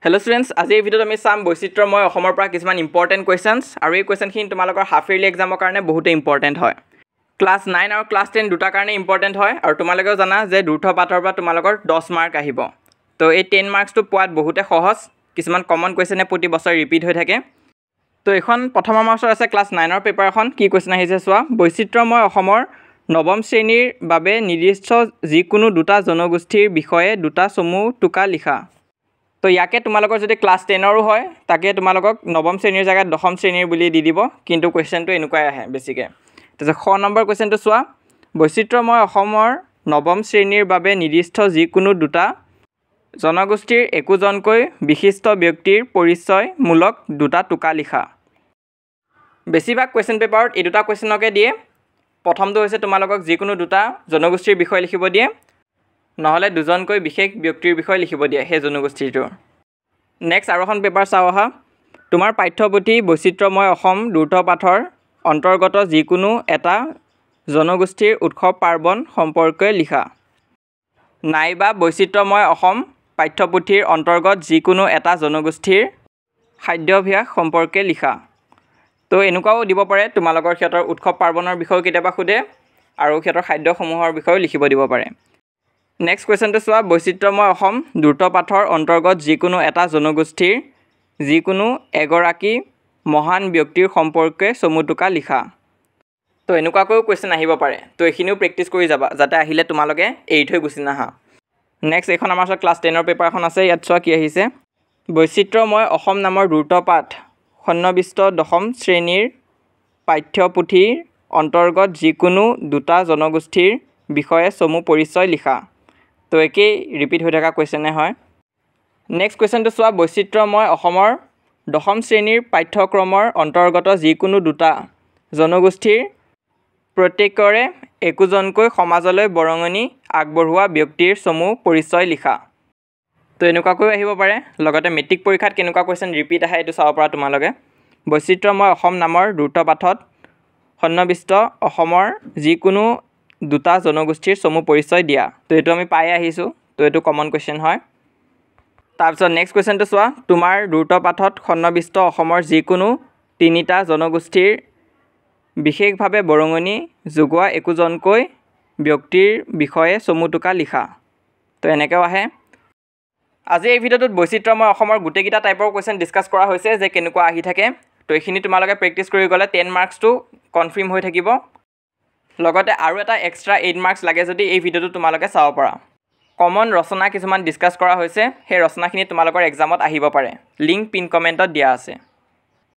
Hello students, আজি এই ভিডিওত আমি চাম বৈচিত্ৰ্যময় অসমৰ পৰা কিছুমান ইম্পৰ্টেন্ট কোৱেশ্চনছ আৰু এই কোৱেশ্চনখিনি তোমালোকৰ হাফ ইয়াৰলি এক্সামৰ কাৰণে বহুত ইম্পৰ্টেন্ট হয়। ক্লাছ 9 আৰু ক্লাছ 10 দুটা কাৰণে ইম্পৰ্টেন্ট হয় আৰু তোমালোকেও জানা যে দ্ৰুত পাঠৰ পৰা তোমালোকৰ 10 মাৰ্ক আহিব। তো এই 10 মাৰ্কসটো পোৱাত বহুতে সহজ, কিছুমান কমন কোৱেশ্চনে প্ৰতি বছৰ ৰিপিট হৈ থাকে। তো এখন প্ৰথম আমাৰ ওচৰত আছে ক্লাছ 9 ৰ পেপাৰ এখন, কি কোৱেশ্চন আহিছে চোৱা, বৈচিত্ৰ্যময় অসমৰ নৱম শ্ৰেণীৰ বাবে নিৰ্দিষ্ট যিকোনো দুটা জনগোষ্ঠীৰ বিষয়ে দুটা চমু টুকা লিখা। তো ইয়াকে তোমালোকৰ যদি ক্লাছ 10ৰো হয় তাকে তোমালোকক নৱম শ্ৰেণীৰ জায়গাত দশম শ্ৰেণীৰ বুলি দি দিব, কিন্তু কোৱেশ্চনটো এনেকুৱাই আহে বেছিকৈ। তাৰপিছত খ নম্বৰ কোৱেশ্চনটো চোৱা, বৈচিত্ৰ্যময় অসমৰ নৱম শ্ৰেণীৰ বাবে নিৰ্দিষ্ট যিকোনো দুটা জনগোষ্ঠীৰ একোজনকৈ বিশিষ্ট ব্যক্তিৰ পৰিচয়মূলক দুটা টুকা লিখা। বেছিভাগ কুৱেশ্চন পেপাৰত এই দুটা কুৱেশ্চনকে দিয়ে। প্ৰথমটো হৈছে তোমালোকক যিকোনো দুটা জনগোষ্ঠীৰ বিষয়ে লিখিব দিয়ে, নহ'লে দুজনকৈ বিশেষ ব্যক্তিৰ বিষয়ে লিখিব দিয়ে সেই জনগোষ্ঠীটোৰ। নেক্সট আৰু এখন পেপাৰ চাওঁ আহা, তোমাৰ পাঠ্যপুথি বৈচিত্ৰ্যময় অসম দ্ৰুত পাঠৰ অন্তৰ্গত যিকোনো এটা জনগোষ্ঠীৰ উৎসৱ পাৰ্বণ সম্পৰ্কে লিখা। নাইবা বৈচিত্ৰ্যময় অসম পাঠ্যপুথিৰ অন্তৰ্গত যিকোনো এটা জনগোষ্ঠীৰ খাদ্যাভ্যাস সম্পৰ্কে লিখা। তো এনেকুৱাও দিব পাৰে, তোমালোকৰ সিহঁতৰ উৎসৱ পাৰ্বণৰ বিষয়েও কেতিয়াবা সোধে আৰু সিহঁতৰ খাদ্যসমূহৰ বিষয়েও লিখিব দিব পাৰে। নেক্সট কুৱেশ্চনটো চোৱা, বৈচিত্ৰ্যময় অসম দ্ৰুত পাঠৰ অন্তৰ্গত যিকোনো এটা জনগোষ্ঠীৰ যিকোনো এগৰাকী মহান ব্যক্তিৰ সম্পৰ্কে চমু টুকা লিখা। তো এনেকুৱাকৈও কুৱেশ্চন আহিব পাৰে, তো এইখিনিও প্ৰেক্টিছ কৰি যাবা যাতে আহিলে তোমালোকে এৰি থৈ গুচি নাহা। নেক্সট এইখন আমাৰ ওচৰত ক্লাছ 10ৰ পেপাৰ এখন আছে, ইয়াত চোৱা কি আহিছে, বৈচিত্ৰ্যময় অসম নামৰ দ্ৰুত পাঠ সন্নিৱিষ্ট দশম শ্ৰেণীৰ পাঠ্যপুথিৰ অন্তৰ্গত যিকোনো দুটা জনগোষ্ঠীৰ বিষয়ে চমু পৰিচয় লিখা। তো একেই ৰিপিট হৈ থকা কুৱেশ্চনে হয়। নেক্সট কুৱেশ্চনটো চোৱা, বৈচিত্ৰ্যময় অসমৰ দশম শ্ৰেণীৰ পাঠ্যক্ৰমৰ অন্তৰ্গত যিকোনো দুটা জনগোষ্ঠীৰ প্ৰত্যেকৰে একোজনকৈ সমাজলৈ বৰঙণি আগবঢ়োৱা ব্যক্তিৰ চমু পৰিচয় লিখা। তো এনেকুৱাকৈও আহিব পাৰে, লগতে মেট্ৰিক পৰীক্ষাত কেনেকুৱা কুৱেশ্চন ৰিপিট আহে এইটো চাব পৰা তোমালোকে। বৈচিত্ৰ্যময় অসম নামৰ দ্ৰুত পাঠত সন্নিৱিষ্ট অসমৰ যিকোনো দুটা জনগোষ্ঠীৰ চমু পৰিচয় দিয়া। তো এইটো আমি পাই আহিছোঁ, তো এইটো কমন কুৱেশ্চন হয়। তাৰপিছত নেক্সট কুৱেশ্চনটো চোৱা, তোমাৰ দ্ৰুত পাঠত সন্নিৱিষ্ট অসমৰ যিকোনো তিনিটা জনগোষ্ঠীৰ বিশেষভাৱে বৰঙণি যোগোৱা একোজনকৈ ব্যক্তিৰ বিষয়ে চমু টুকা লিখা। তো এনেকৈও আহে। আজি এই ভিডিঅ'টোত বৈচিত্ৰ্যময় অসমৰ গোটেইকেইটা টাইপৰ কুৱেশ্চন ডিছকাছ কৰা হৈছে যে কেনেকুৱা আহি থাকে। তো এইখিনি তোমালোকে প্ৰেক্টিছ কৰি গ'লে 10 মাৰ্কছটো কনফাৰ্ম হৈ থাকিব। লগতে আৰু এটা এক্সট্ৰা 8 মাৰ্কছ লাগে যদি এই ভিডিঅ'টো তোমালোকে চাব পাৰা। কমন ৰচনা কিছুমান ডিছকাছ কৰা হৈছে, সেই ৰচনাখিনি তোমালোকৰ এক্সামত আহিব পাৰে, লিংক পিন কমেণ্টত দিয়া আছে।